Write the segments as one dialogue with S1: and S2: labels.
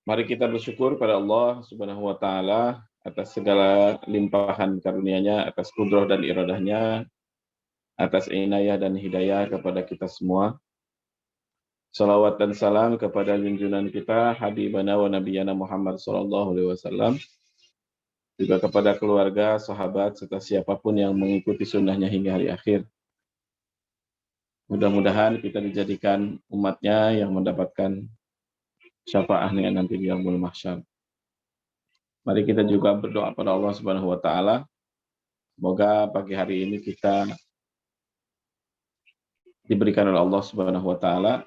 S1: Mari kita bersyukur pada Allah Subhanahu wa taala atas segala limpahan karunia-Nya, atas kudrah dan iradahnya, atas inayah dan hidayah kepada kita semua. Salawat dan salam kepada junjungan kita habibana wa nabiyana Muhammad sallallahu alaihi wasallam, juga kepada keluarga, sahabat, serta siapapun yang mengikuti sunnahnya hingga hari akhir. Mudah-mudahan kita dijadikan umatnya yang mendapatkan syafaatnya nanti di yaumul mahsyar. Mari kita juga berdoa pada Allah Subhanahu wa taala. Semoga pagi hari ini kita diberikan oleh Allah Subhanahu wa taala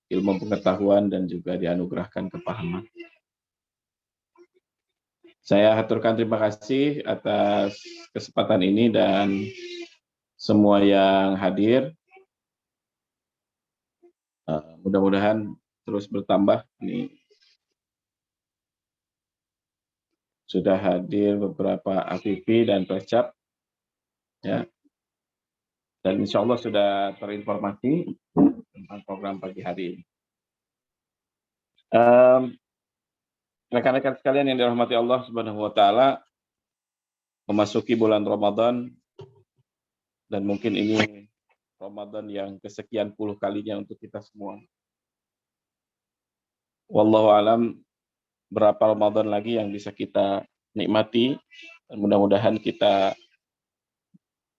S1: ilmu pengetahuan dan juga dianugerahkan kepahaman. Saya haturkan terima kasih atas kesempatan ini dan semua yang hadir. Mudah-mudahan terus bertambah. Ini sudah hadir beberapa APP dan Pecap, ya. Dan insya Allah sudah terinformasi tentang program pagi hari ini. Rekan-rekan sekalian yang dirahmati Allah Subhanahu wa taala, memasuki bulan Ramadan, dan mungkin ini Ramadan yang kesekian puluh kalinya untuk kita semua. Wallahu alam berapa Ramadan lagi yang bisa kita nikmati, dan mudah-mudahan kita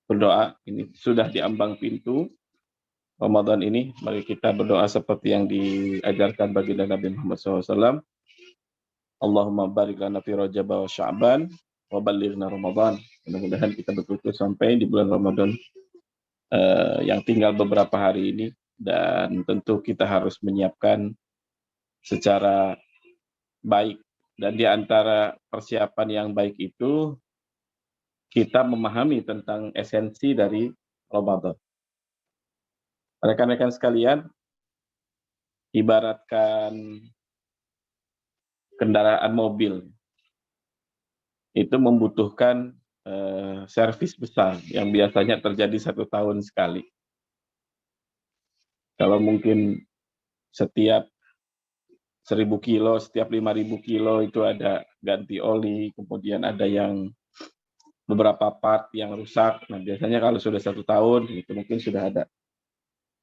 S1: berdoa. Ini sudah diambang pintu Ramadan ini. Mari kita berdoa seperti yang diajarkan baginda Nabi Muhammad SAW. Allahumma barik lana fi Rajab wa Sya'ban wa ballighna Ramadan. Mudah-mudahan kita betul-betul sampai di bulan Ramadan yang tinggal beberapa hari ini, dan tentu kita harus menyiapkan secara baik, dan di antara persiapan yang baik itu kita memahami tentang esensi dari Ramadan. Rekan-rekan sekalian, ibaratkan kendaraan mobil itu membutuhkan servis besar yang biasanya terjadi 1 tahun sekali. Kalau mungkin setiap 1.000 kilo, setiap 5.000 kilo itu ada ganti oli, kemudian ada yang beberapa part yang rusak. Nah, biasanya kalau sudah 1 tahun itu mungkin sudah ada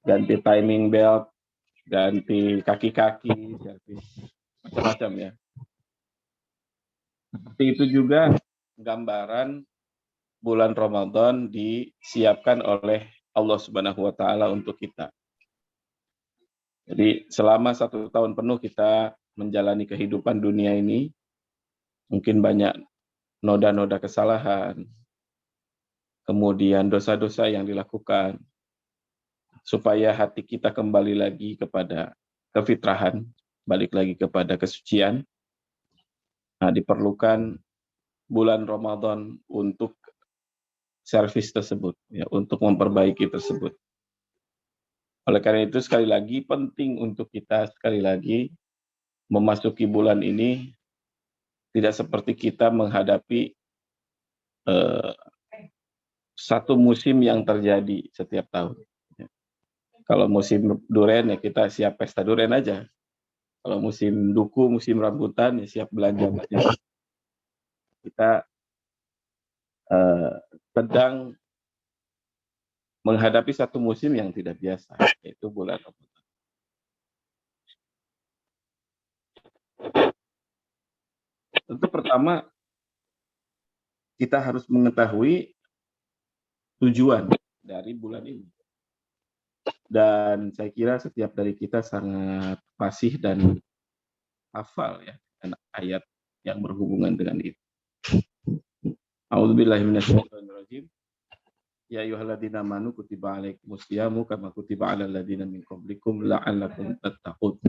S1: ganti timing belt, ganti kaki-kaki, servis macam-macam ya. Seperti itu juga gambaran bulan Ramadan disiapkan oleh Allah Subhanahu wa taala untuk kita. Jadi selama 1 tahun penuh kita menjalani kehidupan dunia ini, mungkin banyak noda-noda kesalahan, kemudian dosa-dosa yang dilakukan, supaya hati kita kembali lagi kepada kefitrahan, balik lagi kepada kesucian. Nah, diperlukan bulan Ramadan untuk servis tersebut, ya, untuk memperbaiki tersebut. Oleh karena itu sekali lagi penting untuk kita sekali lagi memasuki bulan ini tidak seperti kita menghadapi satu musim yang terjadi setiap tahun. Kalau musim durian ya kita siap pesta durian aja. Kalau musim duku, musim rambutan ya siap belanja banyak. Kita sedang menghadapi satu musim yang tidak biasa, yaitu bulan Ramadan. Tentu pertama kita harus mengetahui tujuan dari bulan ini. Dan saya kira setiap dari kita sangat fasih dan hafal ya dengan ayat yang berhubungan dengan itu. A'udzubillahi minasyaitonirrajim. Ya ayyuhalladzina amanu kutiba alaikumus syamu kama kutiba alal ladzina min qablikum la'allakum tattaqun.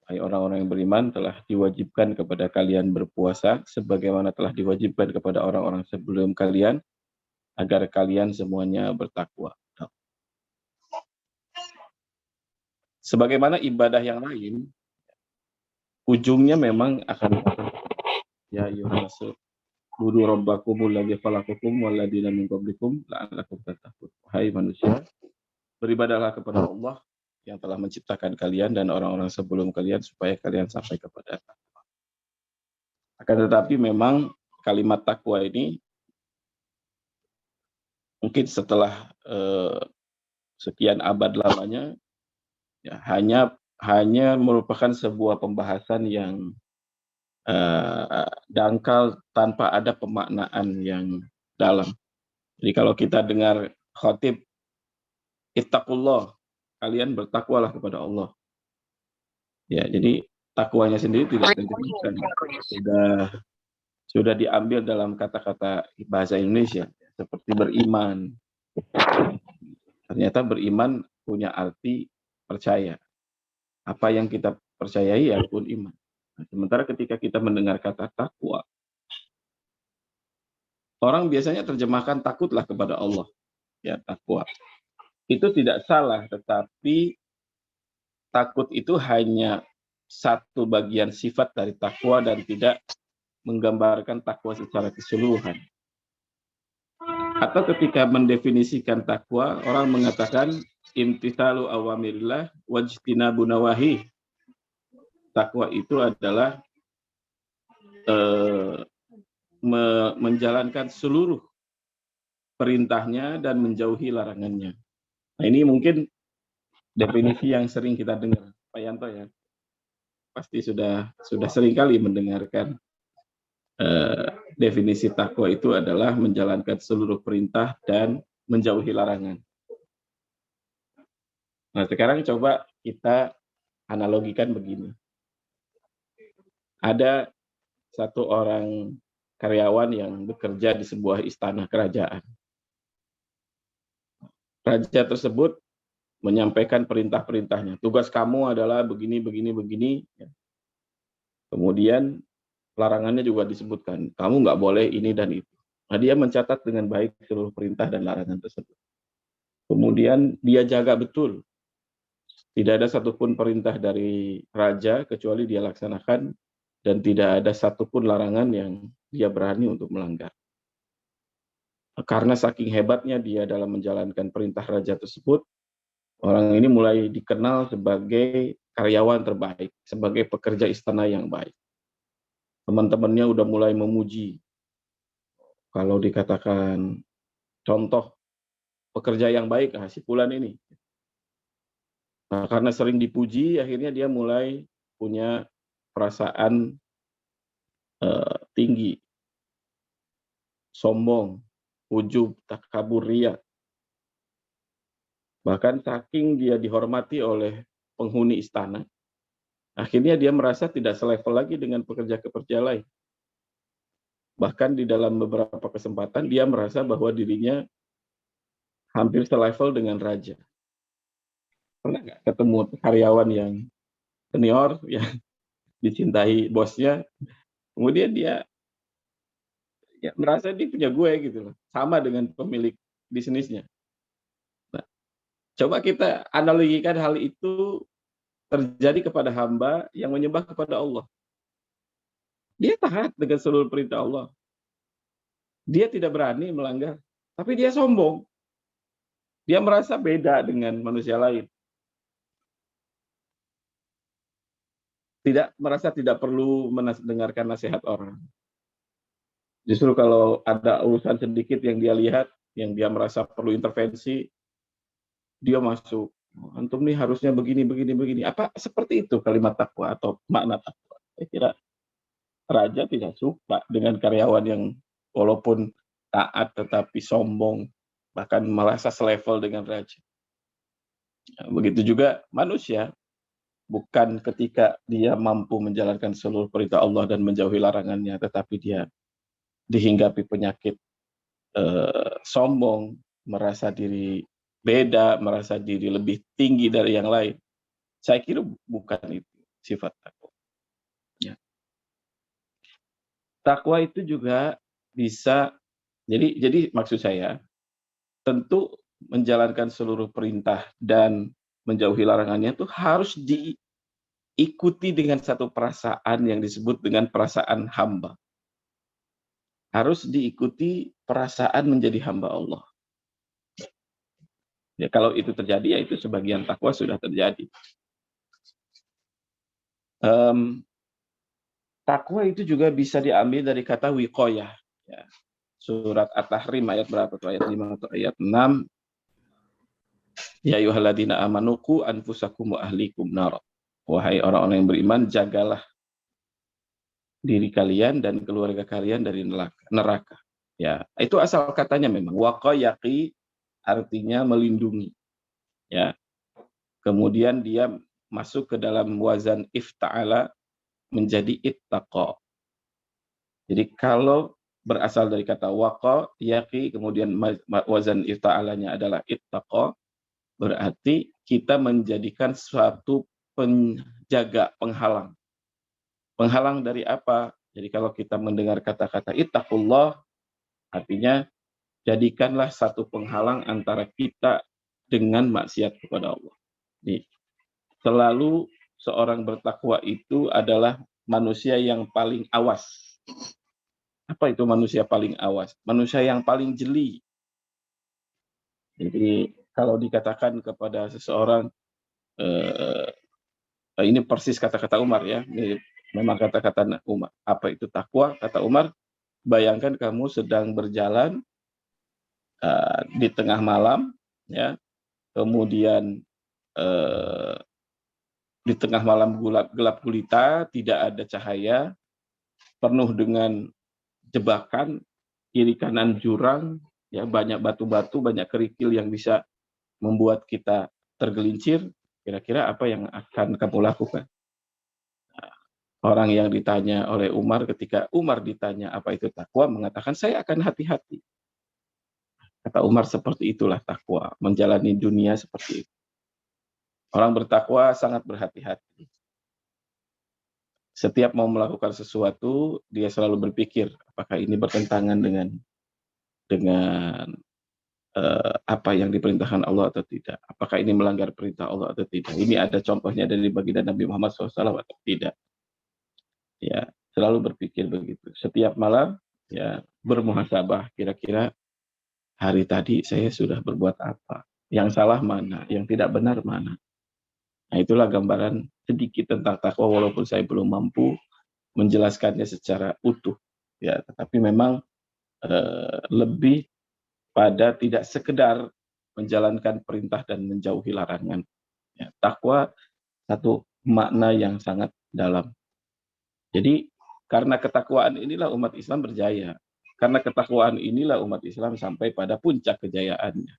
S1: Hai orang-orang yang beriman, telah diwajibkan kepada kalian berpuasa sebagaimana telah diwajibkan kepada orang-orang sebelum kalian agar kalian semuanya bertakwa. Sebagaimana ibadah yang lain, ujungnya memang akan ya ayyuhan nasu budu rabbakumul ladzi khalaqakum wal ladzina min qablikum la'allakum tattaqun. Hai manusia, beribadahlah kepada Allah yang telah menciptakan kalian dan orang-orang sebelum kalian supaya kalian sampai kepada takwa. Akan tetapi memang kalimat takwa ini mungkin setelah sekian abad lamanya ya, hanya merupakan sebuah pembahasan yang dangkal tanpa ada pemaknaan yang dalam. Jadi kalau kita dengar khotib ittaqullah, kalian bertakwalah kepada Allah. Ya, jadi takwanya sendiri tidak ditentukan. Sudah diambil dalam kata-kata bahasa Indonesia seperti beriman. Ternyata beriman punya arti percaya. Apa yang kita percayai ya pun iman. Nah, sementara ketika kita mendengar kata takwa, orang biasanya terjemahkan takutlah kepada Allah. Ya, takwa. Itu tidak salah, tetapi takut itu hanya satu bagian sifat dari takwa dan tidak menggambarkan takwa secara keseluruhan. Atau ketika mendefinisikan takwa, orang mengatakan imtithalu awamirillah wajtinabu nawahi. Takwa itu adalah menjalankan seluruh perintahnya dan menjauhi larangannya. Nah, ini mungkin definisi yang sering kita dengar, Pak Yanto ya. Pasti sudah sering kali mendengarkan definisi takwa itu adalah menjalankan seluruh perintah dan menjauhi larangan. Nah, sekarang coba kita analogikan begini. Ada satu orang karyawan yang bekerja di sebuah istana kerajaan. Raja tersebut menyampaikan perintah-perintahnya. Tugas kamu adalah begini, begini, begini. Kemudian larangannya juga disebutkan. Kamu nggak boleh ini dan itu. Nah, dia mencatat dengan baik seluruh perintah dan larangan tersebut. Kemudian dia jaga betul. Tidak ada satupun perintah dari raja kecuali dia laksanakan dan tidak ada satupun larangan yang dia berani untuk melanggar. Karena saking hebatnya dia dalam menjalankan perintah raja tersebut, orang ini mulai dikenal sebagai karyawan terbaik, sebagai pekerja istana yang baik. Teman-temannya udah mulai memuji. Kalau dikatakan contoh pekerja yang baik, si fulan ini. Nah, karena sering dipuji, akhirnya dia mulai punya perasaan tinggi, sombong, ujub, takabur, riya. Bahkan saking dia dihormati oleh penghuni istana, akhirnya dia merasa tidak selevel lagi dengan pekerja-pekerja lain. Bahkan di dalam beberapa kesempatan dia merasa bahwa dirinya hampir selevel dengan raja. Pernah nggak ketemu karyawan yang senior, yang dicintai bosnya, kemudian dia ya merasa dia punya gue gitu loh, sama dengan pemilik bisnisnya. Nah, coba kita analogikan hal itu terjadi kepada hamba yang menyembah kepada Allah. Dia taat dengan seluruh perintah Allah. Dia tidak berani melanggar, tapi dia sombong. Dia merasa beda dengan manusia lain. Merasa tidak perlu mendengarkan nasihat orang. Justru kalau ada urusan sedikit yang dia lihat, yang dia merasa perlu intervensi, dia masuk. Antum nih harusnya begini, begini, begini. Apa seperti itu kalimat takwa atau makna takwa? Saya kira raja tidak suka dengan karyawan yang walaupun taat tetapi sombong, bahkan merasa selevel dengan raja. Begitu juga manusia, bukan ketika dia mampu menjalankan seluruh perintah Allah dan menjauhi larangannya, tetapi dia dihinggapi penyakit sombong, merasa diri beda, merasa diri lebih tinggi dari yang lain. Saya kira bukan itu sifat takwa. Ya. Takwa itu juga bisa, jadi maksud saya, tentu menjalankan seluruh perintah dan menjauhi larangannya itu harus diikuti dengan satu perasaan yang disebut dengan perasaan hamba. Harus diikuti perasaan menjadi hamba Allah. Ya, kalau itu terjadi, ya itu sebagian takwa sudah terjadi. Takwa itu juga bisa diambil dari kata wiqayah. Ya. Surat At-Tahrim ayat berapa tuh? Ayat 5 atau ayat 6. Ya ayyuhalladzina amanu qu anfusakum wa ahlikum nar. Wahai orang-orang yang beriman, jagalah diri kalian dan keluarga kalian dari neraka. Ya, itu asal katanya memang waqayaqi, artinya melindungi. Ya. Kemudian dia masuk ke dalam wazan ifta'ala menjadi ittaqa. Jadi kalau berasal dari kata waqa, yaqi, kemudian wazan ifta'alanya adalah ittaqa, berarti kita menjadikan suatu penjaga, penghalang. Penghalang dari apa? Jadi kalau kita mendengar kata-kata ittaqullah, artinya jadikanlah satu penghalang antara kita dengan maksiat kepada Allah. Jadi, selalu seorang bertakwa itu adalah manusia yang paling awas. Apa itu manusia paling awas? Manusia yang paling jeli. Jadi kalau dikatakan kepada seseorang, ini persis kata-kata Umar ya, ini memang kata-kata Umar. Apa itu takwa? Kata Umar, bayangkan kamu sedang berjalan di tengah malam, ya, kemudian di tengah malam gelap gulita, tidak ada cahaya, penuh dengan jebakan, kiri kanan jurang, ya, banyak batu-batu, banyak kerikil yang bisa membuat kita tergelincir. Kira-kira apa yang akan kamu lakukan? Orang yang ditanya oleh Umar, ketika Umar ditanya apa itu takwa, mengatakan saya akan hati-hati. Kata Umar, seperti itulah takwa, menjalani dunia seperti itu. Orang bertakwa sangat berhati-hati. Setiap mau melakukan sesuatu, dia selalu berpikir apakah ini bertentangan dengan apa yang diperintahkan Allah atau tidak. Apakah ini melanggar perintah Allah atau tidak. Ini ada contohnya dari baginda Nabi Muhammad SAW atau tidak. Ya, selalu berpikir begitu. Setiap malam, ya, bermuhasabah. Kira-kira hari tadi saya sudah berbuat apa? Yang salah mana? Yang tidak benar mana? Nah, itulah gambaran sedikit tentang takwa, walaupun saya belum mampu menjelaskannya secara utuh. Ya, tetapi memang lebih pada tidak sekedar menjalankan perintah dan menjauhi larangan. Ya, takwa satu makna yang sangat dalam. Jadi karena ketakwaan inilah umat Islam berjaya. Karena ketakwaan inilah umat Islam sampai pada puncak kejayaannya.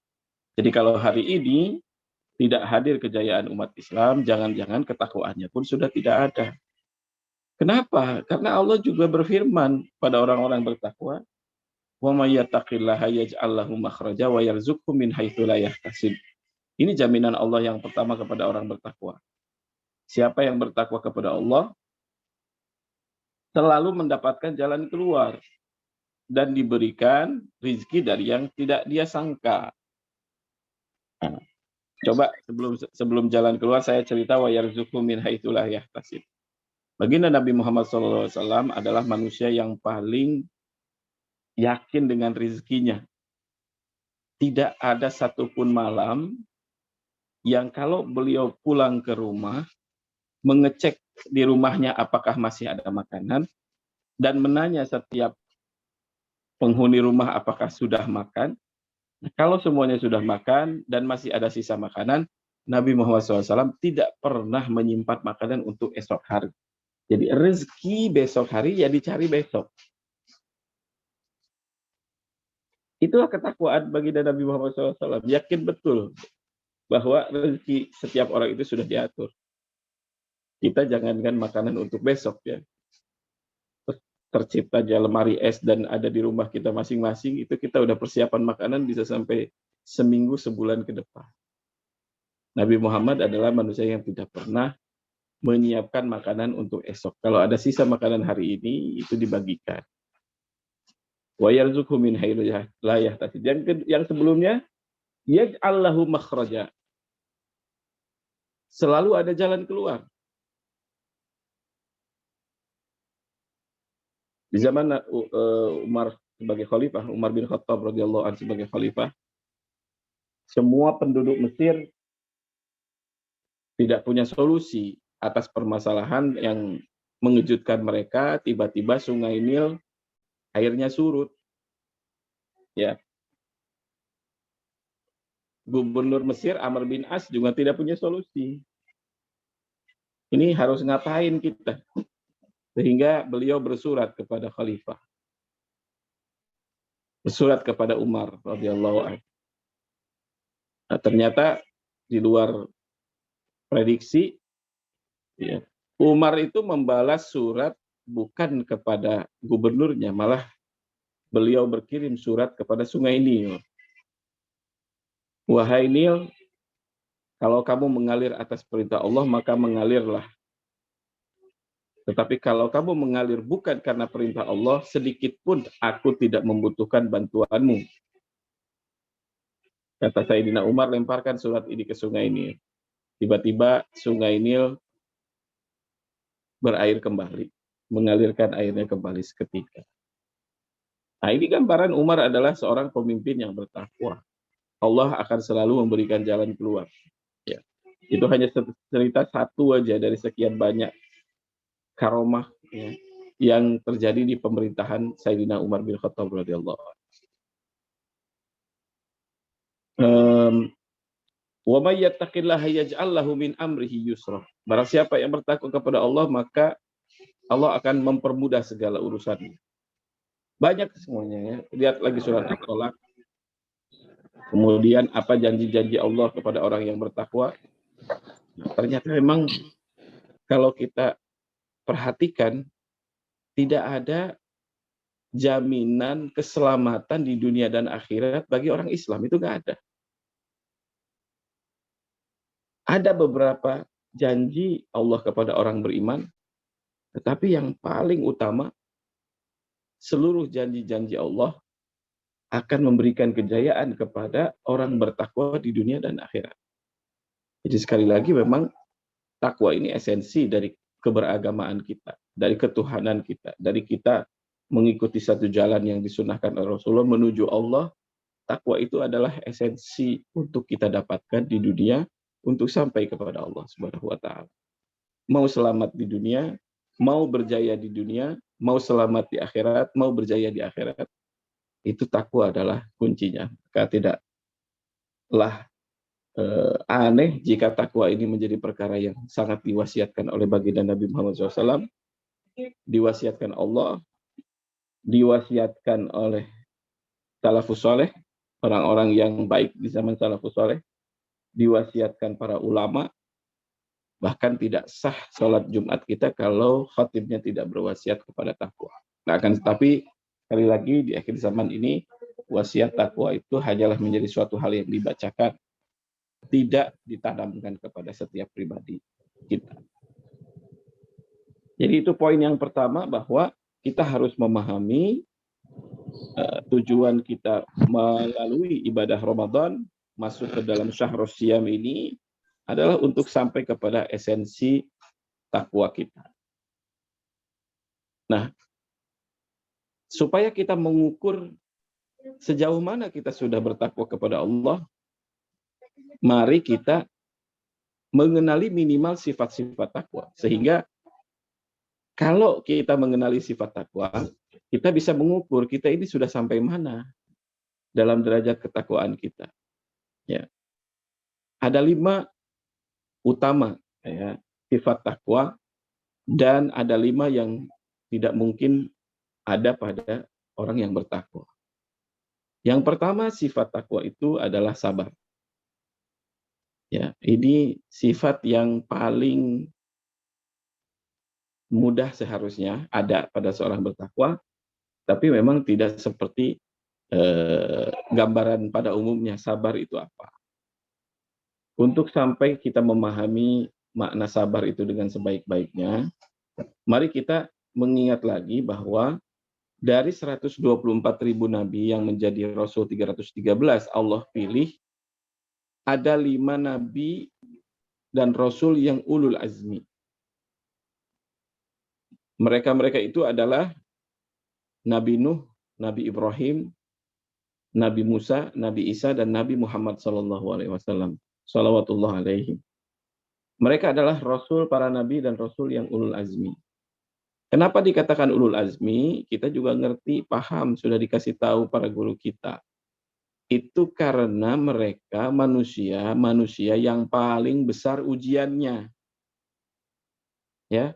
S1: Jadi kalau hari ini tidak hadir kejayaan umat Islam, jangan-jangan ketakwaannya pun sudah tidak ada. Kenapa? Karena Allah juga berfirman pada orang-orang bertakwa, "Wa may yattaqillaha yaj'al lahu makhraja wa yarzuqhu min haitsu la yahtasib." Ini jaminan Allah yang pertama kepada orang bertakwa. Siapa yang bertakwa kepada Allah selalu mendapatkan jalan keluar dan diberikan rizki dari yang tidak dia sangka. Nah, coba sebelum jalan keluar saya cerita wa yarzuqhu min haitsu la yahtasib. Baginda Nabi Muhammad SAW adalah manusia yang paling yakin dengan rezekinya. Tidak ada satupun malam yang kalau beliau pulang ke rumah, mengecek di rumahnya apakah masih ada makanan, dan menanya setiap penghuni rumah apakah sudah makan. Kalau semuanya sudah makan dan masih ada sisa makanan, Nabi Muhammad SAW tidak pernah menyimpan makanan untuk esok hari. Jadi rezeki besok hari ya dicari besok. Itulah ketakwaan bagi Nabi Muhammad SAW. Yakin betul bahwa rezeki setiap orang itu sudah diatur. Kita jangankan makanan untuk besok ya. Terciptanya lemari es dan ada di rumah kita masing-masing, itu kita udah persiapan makanan bisa sampai seminggu, sebulan ke depan. Nabi Muhammad adalah manusia yang tidak pernah menyiapkan makanan untuk esok. Kalau ada sisa makanan hari ini, itu dibagikan. Wa yarzuqhu min haitsu la yahtasib. Yang sebelumnya, yaj'al lahu makhraja. Selalu ada jalan keluar. Di zaman Umar sebagai khalifah, Umar bin Khattab radhiyallahu anhu sebagai khalifah, semua penduduk Mesir tidak punya solusi atas permasalahan yang mengejutkan mereka. Tiba-tiba Sungai Nil airnya surut. Ya, Gubernur Mesir Amr bin As juga tidak punya solusi. Ini harus ngapain kita? Sehingga beliau bersurat kepada Khalifah, bersurat kepada Umar radhiyallahu anhu. Nah, ternyata di luar prediksi, ya, Umar itu membalas surat bukan kepada gubernurnya, malah beliau berkirim surat kepada Sungai Nil. Wahai Nil, kalau kamu mengalir atas perintah Allah, maka mengalirlah. Tetapi kalau kamu mengalir bukan karena perintah Allah, sedikit pun aku tidak membutuhkan bantuanmu. Kata Sayyidina Umar, lemparkan surat ini ke Sungai Nil. Tiba-tiba Sungai Nil berair kembali, mengalirkan airnya kembali seketika. Nah, ini gambaran Umar adalah seorang pemimpin yang bertakwa. Allah akan selalu memberikan jalan keluar. Ya. Itu hanya cerita satu aja dari sekian banyak karomah, ya, yang terjadi di pemerintahan Sayyidina Umar bin Khattab radhiyallahu anhu. Wa may yattaqillaha yaj'al lahu min amrihi yusra. Barang siapa yang bertakwa kepada Allah, maka Allah akan mempermudah segala urusannya. Banyak semuanya, ya. Lihat lagi surat At-Tolak. Kemudian apa janji-janji Allah kepada orang yang bertakwa. Nah, ternyata memang kalau kita perhatikan, tidak ada jaminan keselamatan di dunia dan akhirat bagi orang Islam. Itu nggak ada. Ada beberapa janji Allah kepada orang beriman, tetapi yang paling utama, seluruh janji-janji Allah akan memberikan kejayaan kepada orang bertakwa di dunia dan akhirat. Jadi sekali lagi memang takwa ini esensi dari keberagamaan kita, dari ketuhanan kita, dari kita mengikuti satu jalan yang disunahkan oleh Rasulullah menuju Allah. Takwa itu adalah esensi untuk kita dapatkan di dunia untuk sampai kepada Allah Subhanahu wa taala. Mau selamat di dunia, mau berjaya di dunia, mau selamat di akhirat, mau berjaya di akhirat, itu takwa adalah kuncinya. Maka tidaklah aneh jika takwa ini menjadi perkara yang sangat diwasiatkan oleh baginda Nabi Muhammad SAW, diwasiatkan Allah, diwasiatkan oleh salafus saleh, orang-orang yang baik di zaman salafus saleh, diwasiatkan para ulama. Bahkan tidak sah sholat Jumat kita kalau khatibnya tidak berwasiat kepada takwa. Nah, akan tetapi sekali lagi di akhir zaman ini wasiat takwa itu hanyalah menjadi suatu hal yang dibacakan, tidak ditanamkan kepada setiap pribadi kita. Jadi itu poin yang pertama, bahwa kita harus memahami tujuan kita melalui ibadah Ramadan masuk ke dalam Syahrul Siyam ini adalah untuk sampai kepada esensi takwa kita. Nah, supaya kita mengukur sejauh mana kita sudah bertakwa kepada Allah, mari kita mengenali minimal sifat-sifat takwa. Sehingga kalau kita mengenali sifat takwa, kita bisa mengukur kita ini sudah sampai mana dalam derajat ketakwaan kita. Ya. Ada 5 utama, ya, sifat takwa, dan ada 5 yang tidak mungkin ada pada orang yang bertakwa. Yang pertama, sifat takwa itu adalah sabar. Ya, ini sifat yang paling mudah seharusnya ada pada seorang bertakwa, tapi memang tidak seperti gambaran pada umumnya sabar itu apa. Untuk sampai kita memahami makna sabar itu dengan sebaik-baiknya, mari kita mengingat lagi bahwa dari 124.000 nabi yang menjadi Rasul 313 Allah pilih, ada 5 nabi dan Rasul yang ulul azmi. Mereka-mereka itu adalah Nabi Nuh, Nabi Ibrahim, Nabi Musa, Nabi Isa, dan Nabi Muhammad SAW. Salawatullah alaihi. Mereka adalah rasul, para nabi, dan rasul yang ulul azmi. Kenapa dikatakan ulul azmi? Kita juga ngerti, paham, sudah dikasih tahu para guru kita. Itu karena mereka manusia yang paling besar ujiannya. Ya.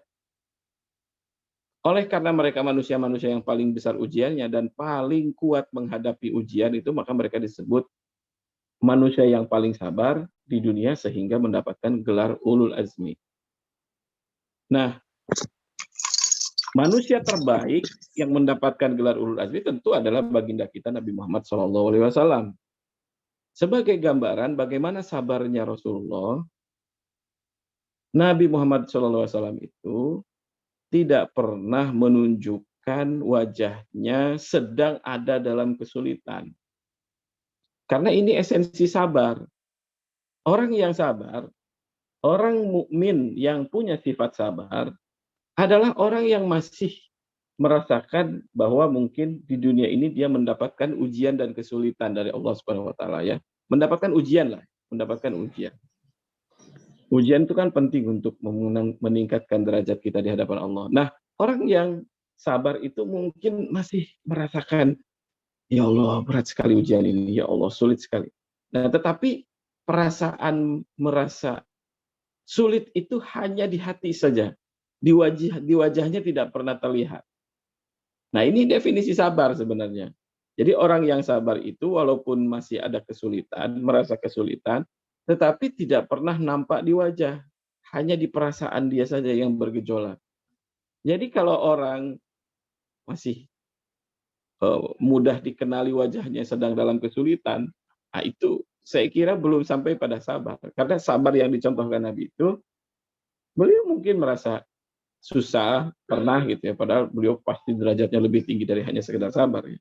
S1: Oleh karena mereka manusia-manusia yang paling besar ujiannya dan paling kuat menghadapi ujian itu, maka mereka disebut manusia yang paling sabar di dunia sehingga mendapatkan gelar ulul azmi. Nah, manusia terbaik yang mendapatkan gelar ulul azmi tentu adalah baginda kita Nabi Muhammad SAW. Sebagai gambaran bagaimana sabarnya Rasulullah, Nabi Muhammad SAW itu tidak pernah menunjukkan wajahnya sedang ada dalam kesulitan. Karena ini esensi sabar. Orang yang sabar, orang mukmin yang punya sifat sabar, adalah orang yang masih merasakan bahwa mungkin di dunia ini dia mendapatkan ujian dan kesulitan dari Allah Subhanahu wa taala, ya. Mendapatkan ujian lah, mendapatkan ujian. Ujian itu kan penting untuk meningkatkan derajat kita di hadapan Allah. Nah, orang yang sabar itu mungkin masih merasakan, ya Allah, berat sekali ujian ini, ya Allah, sulit sekali. Nah, tetapi perasaan merasa sulit itu hanya di hati saja. Di wajahnya tidak pernah terlihat. Nah, ini definisi sabar sebenarnya. Jadi orang yang sabar itu walaupun masih ada kesulitan, merasa kesulitan, tetapi tidak pernah nampak di wajah. Hanya di perasaan dia saja yang bergejolak. Jadi kalau orang masih mudah dikenali wajahnya sedang dalam kesulitan, nah itu saya kira belum sampai pada sabar. Karena sabar yang dicontohkan Nabi itu, beliau mungkin merasa susah, pernah gitu ya, padahal beliau pasti derajatnya lebih tinggi dari hanya sekedar sabar ya.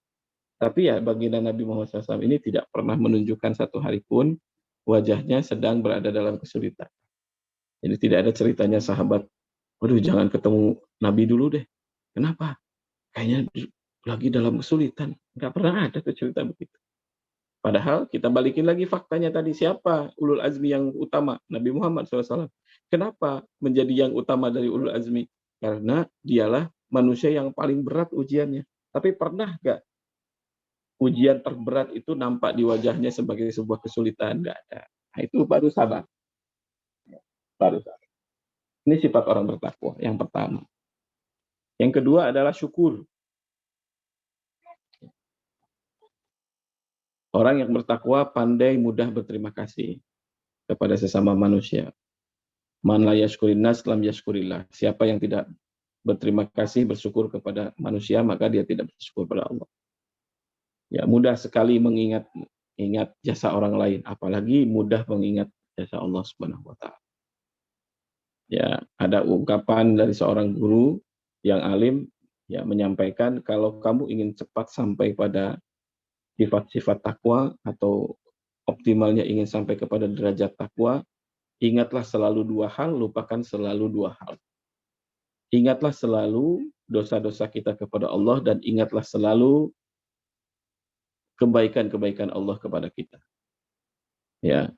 S1: Tapi ya baginda Nabi Muhammad SAW ini tidak pernah menunjukkan satu hari pun wajahnya sedang berada dalam kesulitan. Jadi tidak ada ceritanya sahabat, waduh jangan ketemu Nabi dulu deh. Kenapa? Kayaknya lagi dalam kesulitan. Nggak pernah ada tuh cerita begitu. Padahal kita balikin lagi faktanya tadi, siapa ulul azmi yang utama? Nabi Muhammad SAW. Kenapa menjadi yang utama dari ulul azmi? Karena dialah manusia yang paling berat ujiannya. Tapi pernah nggak ujian terberat itu nampak di wajahnya sebagai sebuah kesulitan? Nggak ada. Nah, itu baru sabar. Baru sabar. Ini sifat orang bertakwa yang pertama. Yang kedua adalah syukur. Orang yang bertakwa pandai mudah berterima kasih kepada sesama manusia. Man la yashkurin nas lam yashkurillah. Siapa yang tidak berterima kasih, bersyukur kepada manusia, maka dia tidak bersyukur pada Allah. Ya, mudah sekali ingat jasa orang lain, apalagi mudah mengingat jasa Allah Subhanahu wa taala. Ya, ada ungkapan dari seorang guru yang alim ya menyampaikan, kalau kamu ingin cepat sampai pada sifat-sifat takwa atau optimalnya ingin sampai kepada derajat takwa, ingatlah selalu dua hal, lupakan selalu dua hal. Ingatlah selalu dosa-dosa kita kepada Allah dan ingatlah selalu kebaikan-kebaikan Allah kepada kita. Ya,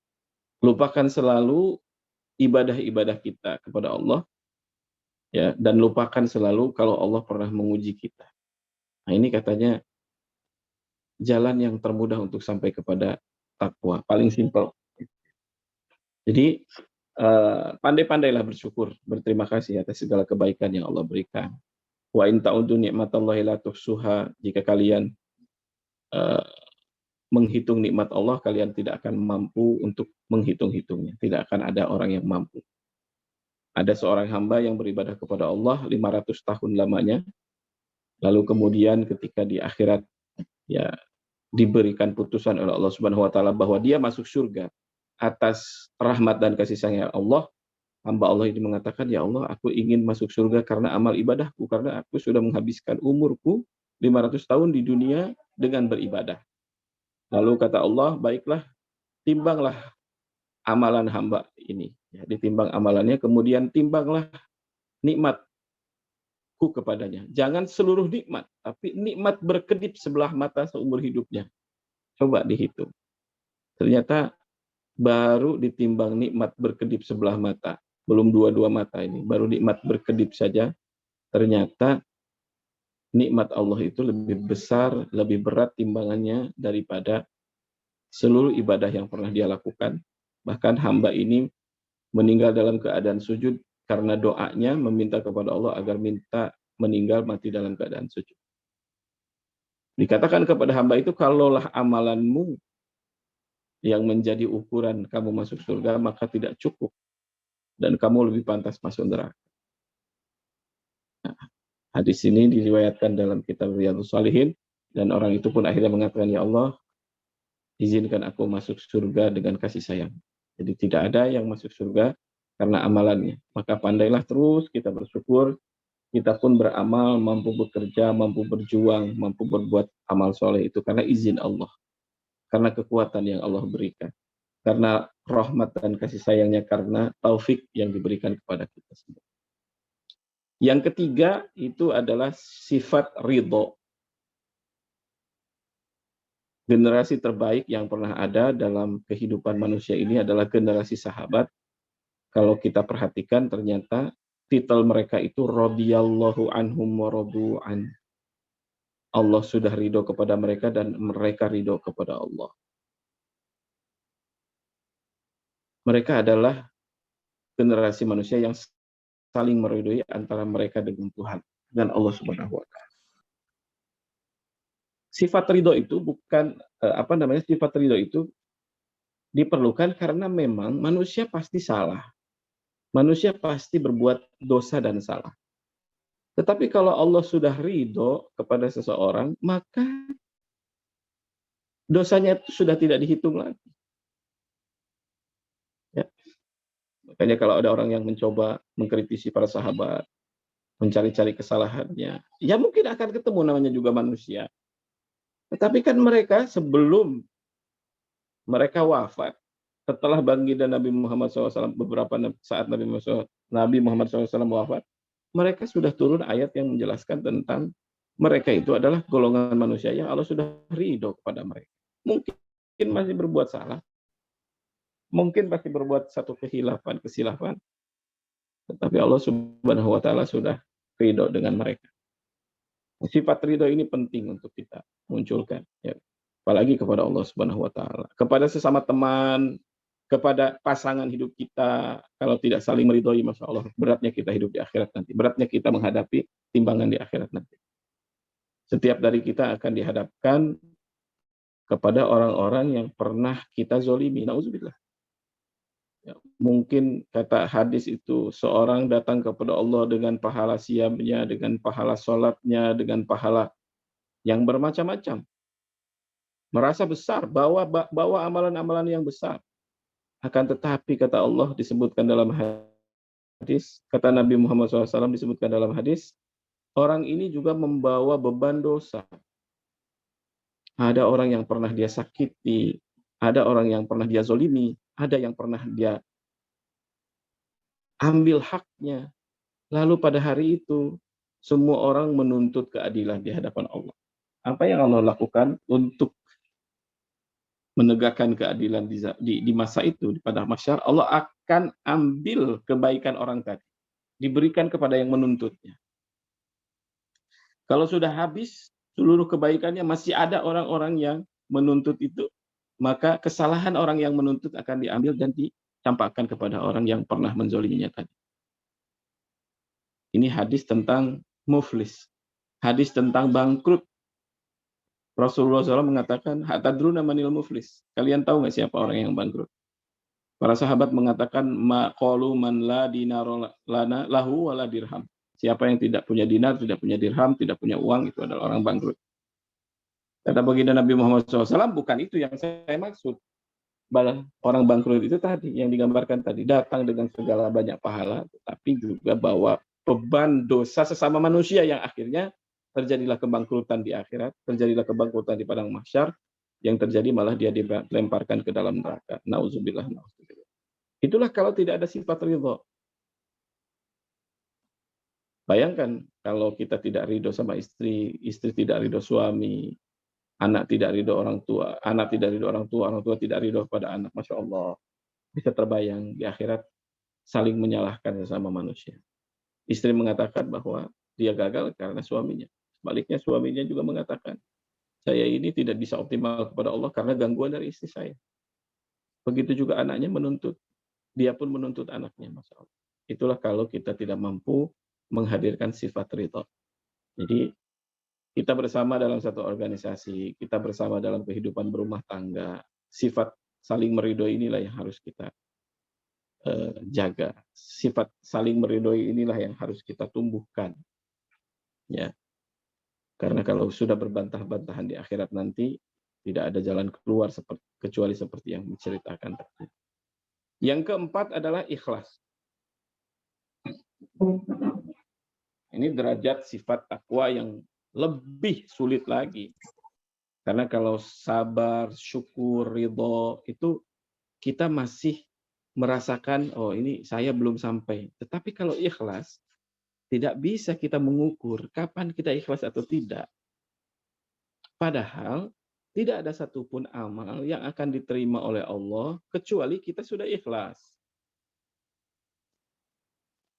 S1: lupakan selalu ibadah-ibadah kita kepada Allah, ya, dan lupakan selalu kalau Allah pernah menguji kita. Nah, ini katanya jalan yang termudah untuk sampai kepada takwa, paling simpel. Jadi pandai-pandailah bersyukur, berterima kasih atas segala kebaikan yang Allah berikan. Wa in ta'udzu ni'matallahi la tuhsuha, jika kalian menghitung nikmat Allah, kalian tidak akan mampu untuk menghitung-hitungnya. Tidak akan ada orang yang mampu. Ada seorang hamba yang beribadah kepada Allah 500 tahun lamanya, lalu kemudian ketika di akhirat ya diberikan putusan oleh Allah Subhanahu wa taala bahwa dia masuk surga atas rahmat dan kasih sayang Allah, hamba Allah ini mengatakan, ya Allah, aku ingin masuk surga karena amal ibadahku, karena aku sudah menghabiskan umurku 500 tahun di dunia dengan beribadah. Lalu kata Allah, baiklah, timbanglah amalan hamba ini. Ya, ditimbang amalannya, kemudian timbanglah nikmatku kepadanya. Jangan seluruh nikmat, tapi nikmat berkedip sebelah mata seumur hidupnya. Coba dihitung. Ternyata baru ditimbang nikmat berkedip sebelah mata, belum dua-dua mata ini, baru nikmat berkedip saja, ternyata nikmat Allah itu lebih besar, lebih berat timbangannya daripada seluruh ibadah yang pernah dia lakukan. Bahkan hamba ini meninggal dalam keadaan sujud karena doanya meminta kepada Allah agar meninggal mati dalam keadaan sujud. Dikatakan kepada hamba itu, kalaulah amalanmu yang menjadi ukuran kamu masuk surga, maka tidak cukup. Dan kamu lebih pantas masuk neraka. Nah, hadis ini diriwayatkan dalam kitab Riyadhus Shalihin, dan orang itu pun akhirnya mengatakan, ya Allah, izinkan aku masuk surga dengan kasih sayang. Jadi tidak ada yang masuk surga karena amalannya. Maka pandailah terus kita bersyukur, kita pun beramal, mampu bekerja, mampu berjuang, mampu berbuat amal soleh itu karena izin Allah. Karena kekuatan yang Allah berikan. Karena rahmat dan kasih sayangnya, karena taufik yang diberikan kepada kita semua. Yang ketiga itu adalah sifat ridho. Generasi terbaik yang pernah ada dalam kehidupan manusia ini adalah generasi sahabat. Kalau kita perhatikan ternyata titel mereka itu radhiyallahu anhum wa radu an. Allah sudah ridho kepada mereka dan mereka ridho kepada Allah. Mereka adalah generasi manusia yang saling meridhoi antara mereka dengan Tuhan, dan Allah Subhanahu wa taala. Sifat ridho itu bukan sifat ridho itu diperlukan karena memang manusia pasti salah. Manusia pasti berbuat dosa dan salah. Tetapi kalau Allah sudah ridho kepada seseorang, maka dosanya itu sudah tidak dihitung lagi. Ya. Makanya kalau ada orang yang mencoba mengkritisi para sahabat, mencari-cari kesalahannya, ya mungkin akan ketemu, namanya juga manusia. Tetapi kan mereka sebelum mereka wafat, setelah baginda Nabi Muhammad SAW, beberapa saat Nabi Muhammad SAW wafat, mereka sudah turun ayat yang menjelaskan tentang mereka itu adalah golongan manusia yang Allah sudah ridho kepada mereka. Mungkin masih berbuat salah, mungkin masih berbuat satu kesilapan, tetapi Allah Subhanahu wa taala sudah ridho dengan mereka. Sifat ridho ini penting untuk kita munculkan, ya. Apalagi kepada Allah Subhanahu wa taala, kepada sesama teman, kepada pasangan hidup kita. Kalau tidak saling meridhoi, masya Allah, beratnya kita hidup di akhirat nanti, beratnya kita menghadapi timbangan di akhirat nanti. Setiap dari kita akan dihadapkan kepada orang-orang yang pernah kita zolimi, nauzubillah. Ya, mungkin kata hadis itu, seorang datang kepada Allah dengan pahala siamnya, dengan pahala sholatnya, dengan pahala yang bermacam-macam. Merasa besar, bawa amalan-amalan yang besar. Akan tetapi kata Allah, disebutkan dalam hadis, kata Nabi Muhammad SAW disebutkan dalam hadis, orang ini juga membawa beban dosa. Ada orang yang pernah dia sakiti, ada orang yang pernah dia zolimi, ada yang pernah dia ambil haknya. Lalu pada hari itu, semua orang menuntut keadilan di hadapan Allah. Apa yang Allah lakukan untuk menegakkan keadilan di masa itu, pada mahsyar? Allah akan ambil kebaikan orang tadi, diberikan kepada yang menuntutnya. Kalau sudah habis seluruh kebaikannya, masih ada orang-orang yang menuntut itu, maka kesalahan orang yang menuntut akan diambil dan dicampakkan kepada orang yang pernah menzoliminya tadi. Ini hadis tentang muflis, hadis tentang bangkrut. Rasulullah SAW mengatakan, "Hatadruna manil muflis?" Kalian tahu nggak siapa orang yang bangkrut? Para sahabat mengatakan, "Ma qalu man la dinara lana lahu wala dirham." Siapa yang tidak punya dinar, tidak punya dirham, tidak punya uang, itu adalah orang bangkrut. Kata baginda Nabi Muhammad SAW, bukan itu yang saya maksud. Orang bangkrut itu tadi, yang digambarkan tadi, datang dengan segala banyak pahala, tetapi juga bawa beban dosa sesama manusia, yang akhirnya terjadilah kebangkrutan di akhirat, terjadilah kebangkrutan di padang mahsyar, yang terjadi malah dia dilemparkan ke dalam neraka. Nauzubillah, nauzubillah. Itulah kalau tidak ada sifat ridho. Bayangkan kalau kita tidak ridho sama istri, istri tidak ridho suami, Anak tidak ridho orang tua, anak tidak ridho orang tua tidak ridho kepada anak. Masya Allah. Bisa terbayang di akhirat saling menyalahkan sesama manusia. Istri mengatakan bahwa dia gagal karena suaminya. Sebaliknya suaminya juga mengatakan, saya ini tidak bisa optimal kepada Allah karena gangguan dari istri saya. Begitu juga anaknya menuntut, dia pun menuntut anaknya. Masya Allah. Itulah kalau kita tidak mampu menghadirkan sifat ridho. Jadi kita bersama dalam satu organisasi, kita bersama dalam kehidupan berumah tangga, sifat saling meridhoi inilah yang harus kita jaga. Sifat saling meridhoi inilah yang harus kita tumbuhkan. Ya, karena kalau sudah berbantah-bantahan di akhirat nanti, tidak ada jalan keluar kecuali seperti yang diceritakan tadi. Yang keempat adalah ikhlas. Ini derajat sifat takwa yang lebih sulit lagi. Karena kalau sabar, syukur, ridho, itu kita masih merasakan, oh ini saya belum sampai. Tetapi kalau ikhlas, tidak bisa kita mengukur kapan kita ikhlas atau tidak. Padahal, tidak ada satupun amal yang akan diterima oleh Allah, kecuali kita sudah ikhlas.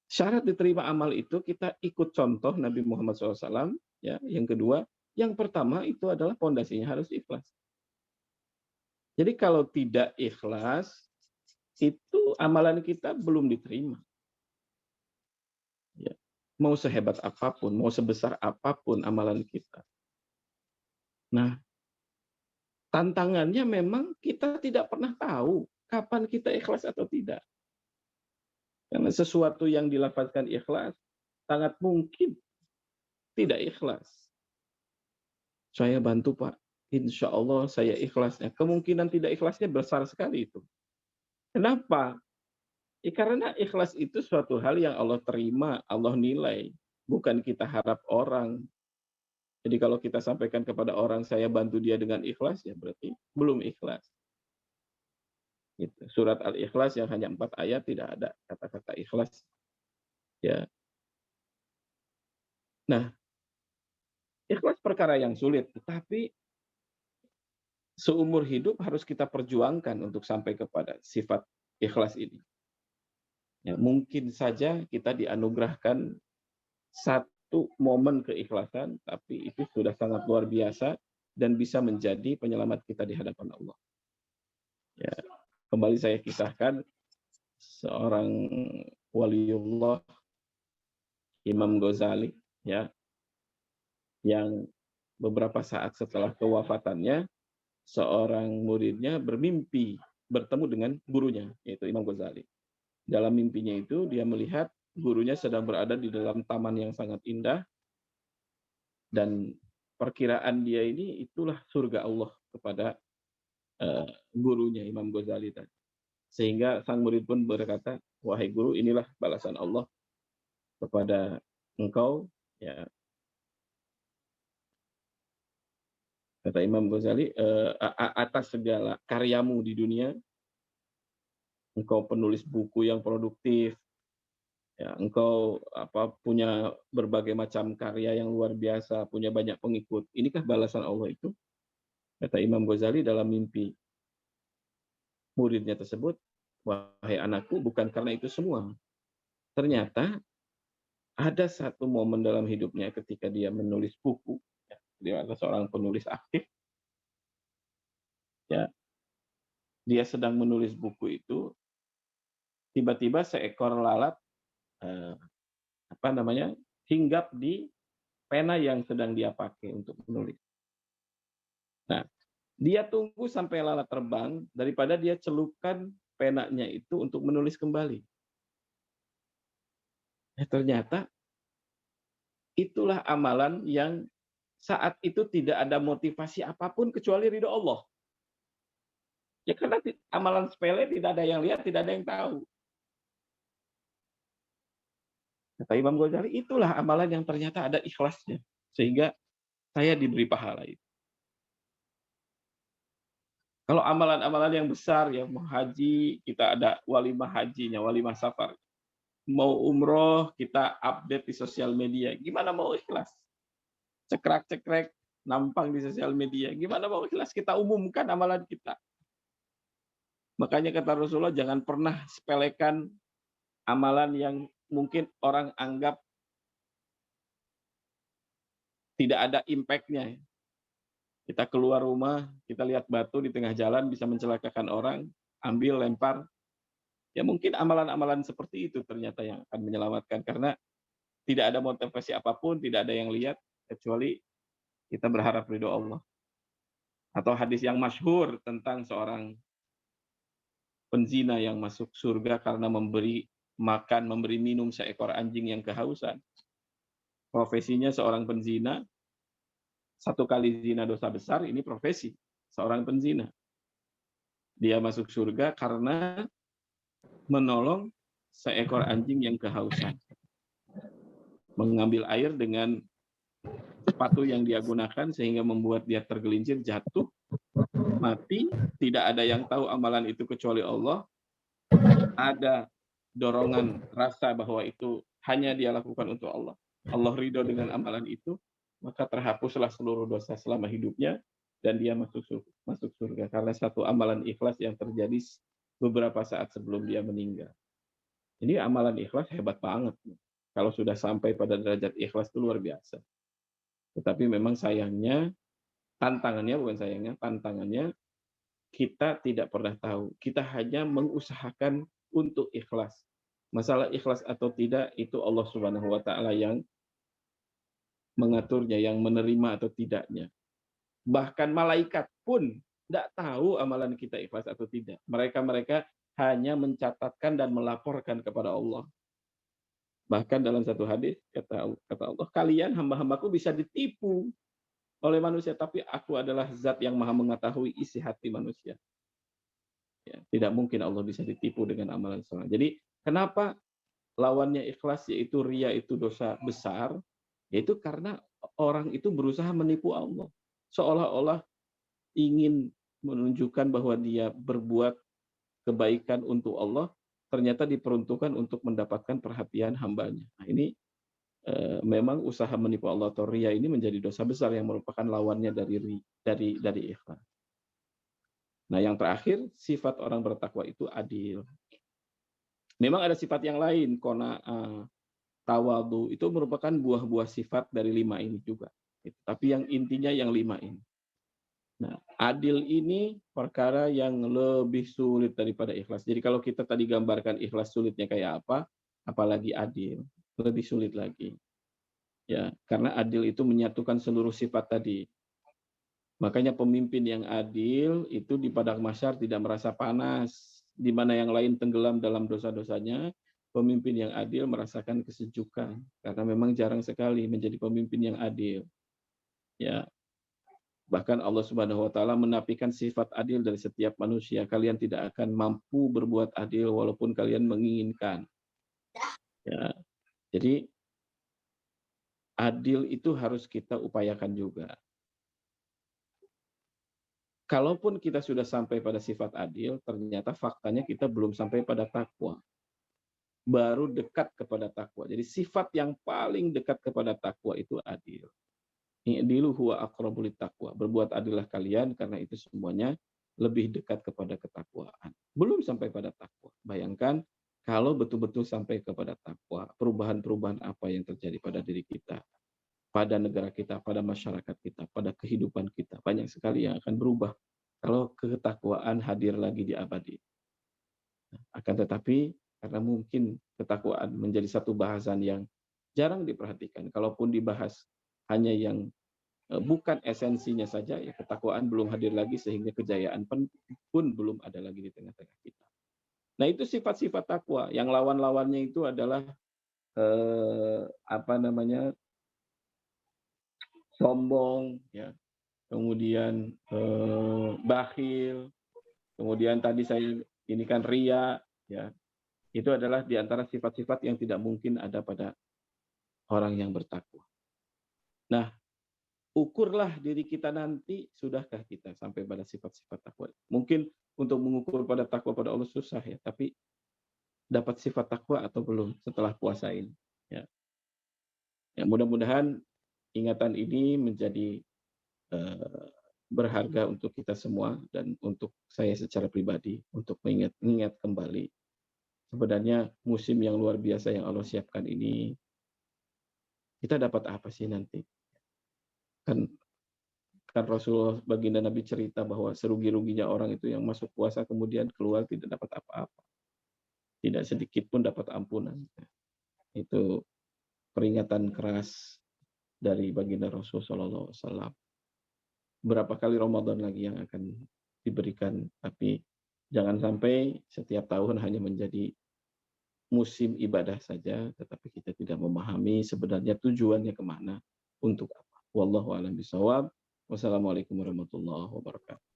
S1: Syarat diterima amal itu kita ikut contoh Nabi Muhammad SAW. Ya, yang kedua, yang pertama itu adalah pondasinya harus ikhlas. Jadi kalau tidak ikhlas, itu amalan kita belum diterima. Ya. Mau sehebat apapun, mau sebesar apapun amalan kita. Nah, tantangannya memang kita tidak pernah tahu kapan kita ikhlas atau tidak. Karena sesuatu yang dilafazkan ikhlas, sangat mungkin tidak ikhlas. Saya bantu Pak, insya Allah saya ikhlasnya. Kemungkinan tidak ikhlasnya besar sekali itu. Kenapa? Karena ikhlas itu suatu hal yang Allah terima, Allah nilai. Bukan kita harap orang. Jadi kalau kita sampaikan kepada orang, saya bantu dia dengan ikhlas, ya berarti belum ikhlas. Gitu. Surat Al-Ikhlas yang hanya 4 ayat, tidak ada kata-kata ikhlas. Ya. Nah, ikhlas perkara yang sulit, tetapi seumur hidup harus kita perjuangkan untuk sampai kepada sifat ikhlas ini. Ya, mungkin saja kita dianugerahkan satu momen keikhlasan, tapi itu sudah sangat luar biasa dan bisa menjadi penyelamat kita di hadapan Allah. Ya, kembali saya kisahkan seorang waliullah Imam Ghazali, ya, yang beberapa saat setelah kewafatannya seorang muridnya bermimpi bertemu dengan gurunya, yaitu Imam Ghazali. Dalam mimpinya itu dia melihat gurunya sedang berada di dalam taman yang sangat indah, dan perkiraan dia ini itulah surga Allah kepada gurunya Imam Ghazali tadi. Sehingga sang murid pun berkata, wahai guru, inilah balasan Allah kepada engkau, ya. Kata Imam Ghazali, atas segala karyamu di dunia, engkau penulis buku yang produktif, ya, engkau punya berbagai macam karya yang luar biasa, punya banyak pengikut. Inikah balasan Allah itu? Kata Imam Ghazali dalam mimpi muridnya tersebut, wahai anakku, bukan karena itu semua. Ternyata ada satu momen dalam hidupnya ketika dia menulis buku, ya, dia adalah seorang penulis aktif, ya, dia sedang menulis buku itu, tiba-tiba seekor lalat hinggap di pena yang sedang dia pakai untuk menulis. Nah, dia tunggu sampai lalat terbang daripada dia celupkan penanya itu untuk menulis kembali. Ternyata itulah amalan yang saat itu tidak ada motivasi apapun kecuali ridho Allah. Ya karena amalan sepele tidak ada yang lihat, tidak ada yang tahu. Kata Imam Ghazali, itulah amalan yang ternyata ada ikhlasnya. Sehingga saya diberi pahala itu. Kalau amalan-amalan yang besar, ya mau haji, kita ada walimah hajinya, walimah safar. Mau umroh, kita update di sosial media. Gimana mau ikhlas? Cekrek-cekrek, nampang di sosial media. Gimana mau ikhlas kita umumkan amalan kita? Makanya kata Rasulullah, jangan pernah sepelekan amalan yang mungkin orang anggap tidak ada impact-nya. Kita keluar rumah, kita lihat batu di tengah jalan bisa mencelakakan orang, ambil, lempar. Ya mungkin amalan-amalan seperti itu ternyata yang akan menyelamatkan, karena tidak ada motivasi apapun, tidak ada yang lihat, kecuali kita berharap ridho Allah. Atau hadis yang masyhur tentang seorang penzina yang masuk surga karena memberi makan, memberi minum seekor anjing yang kehausan. Profesinya seorang penzina, satu kali zina dosa besar, ini profesi seorang penzina. Dia masuk surga karena menolong seekor anjing yang kehausan. Mengambil air dengan sepatu yang dia gunakan sehingga membuat dia tergelincir, jatuh, mati. Tidak ada yang tahu amalan itu kecuali Allah. Ada dorongan rasa bahwa itu hanya dia lakukan untuk Allah. Allah ridho dengan amalan itu, maka terhapuslah seluruh dosa selama hidupnya dan dia masuk surga karena satu amalan ikhlas yang terjadi beberapa saat sebelum dia meninggal. Ini amalan ikhlas hebat banget. Kalau sudah sampai pada derajat ikhlas itu luar biasa. Tetapi memang sayangnya, tantangannya kita tidak pernah tahu. Kita hanya mengusahakan untuk ikhlas. Masalah ikhlas atau tidak itu Allah Subhanahu wa taala yang mengaturnya, yang menerima atau tidaknya. Bahkan malaikat pun tidak tahu amalan kita ikhlas atau tidak. Mereka hanya mencatatkan dan melaporkan kepada Allah. Bahkan dalam satu hadis kata Allah, kalian hamba-hambaku bisa ditipu oleh manusia, tapi aku adalah zat yang maha mengetahui isi hati manusia. Ya, tidak mungkin Allah bisa ditipu dengan amalan seorang. Jadi kenapa lawannya ikhlas, yaitu ria, itu dosa besar? Yaitu karena orang itu berusaha menipu Allah. Seolah-olah ingin menunjukkan bahwa dia berbuat kebaikan untuk Allah, ternyata diperuntukkan untuk mendapatkan perhatian hambanya. Nah, ini memang usaha menipu Allah atau ria ini menjadi dosa besar yang merupakan lawannya dari ikhlas. Nah, yang terakhir, sifat orang bertakwa itu adil. Memang ada sifat yang lain, qanaah, tawadu, itu merupakan buah-buah sifat dari 5 ini juga. Tapi yang intinya yang 5 ini. Nah, adil ini perkara yang lebih sulit daripada ikhlas. Jadi kalau kita tadi gambarkan ikhlas sulitnya kayak apa, apalagi adil, lebih sulit lagi. Ya, karena adil itu menyatukan seluruh sifat tadi. Makanya pemimpin yang adil itu di padang mahsyar tidak merasa panas, di mana yang lain tenggelam dalam dosa-dosanya. Pemimpin yang adil merasakan kesejukan, karena memang jarang sekali menjadi pemimpin yang adil. Ya, bahkan Allah Subhanahu wa taala menafikan sifat adil dari setiap manusia. Kalian tidak akan mampu berbuat adil walaupun kalian menginginkan. Ya. Jadi adil itu harus kita upayakan juga. Kalaupun kita sudah sampai pada sifat adil, ternyata faktanya kita belum sampai pada takwa. Baru dekat kepada takwa. Jadi sifat yang paling dekat kepada takwa itu adil. I'dilu huwa aqrabu littaqwa. Berbuat adillah kalian karena itu semuanya lebih dekat kepada ketakwaan. Belum sampai pada takwa. Bayangkan kalau betul-betul sampai kepada takwa, perubahan-perubahan apa yang terjadi pada diri kita, pada negara kita, pada masyarakat kita, pada kehidupan kita. Banyak sekali yang akan berubah kalau ketakwaan hadir lagi di abadi. Akan tetapi karena mungkin ketakwaan menjadi satu bahasan yang jarang diperhatikan. Kalaupun dibahas hanya yang bukan esensinya saja, ya ketakwaan belum hadir lagi sehingga kejayaan pun belum ada lagi di tengah-tengah kita. Nah, itu sifat-sifat takwa. Yang lawan-lawannya itu adalah sombong, ya, kemudian bakhil, kemudian tadi saya ini kan ria, ya. Itu adalah di antara sifat-sifat yang tidak mungkin ada pada orang yang bertakwa. Nah, ukurlah diri kita nanti, sudahkah kita sampai pada sifat-sifat takwa. Mungkin untuk mengukur pada takwa pada Allah susah ya, tapi dapat sifat takwa atau belum setelah puasa ini. Ya, ya mudah-mudahan ingatan ini menjadi eh, berharga untuk kita semua dan untuk saya secara pribadi untuk mengingat kembali sebenarnya musim yang luar biasa yang Allah siapkan ini kita dapat apa sih nanti? Kan kan Rasulullah baginda Nabi cerita bahwa serugi-ruginya orang itu yang masuk puasa kemudian keluar tidak dapat apa-apa, tidak sedikit pun dapat ampunan. Itu peringatan keras dari baginda Rasul Shallallahu Alaihi Wasallam. Berapa kali Ramadan lagi yang akan diberikan, tapi jangan sampai setiap tahun hanya menjadi musim ibadah saja, tetapi kita tidak memahami sebenarnya tujuannya kemana, untuk apa. Wallahu a'lam bishawab. Wassalamualaikum warahmatullahi wabarakatuh.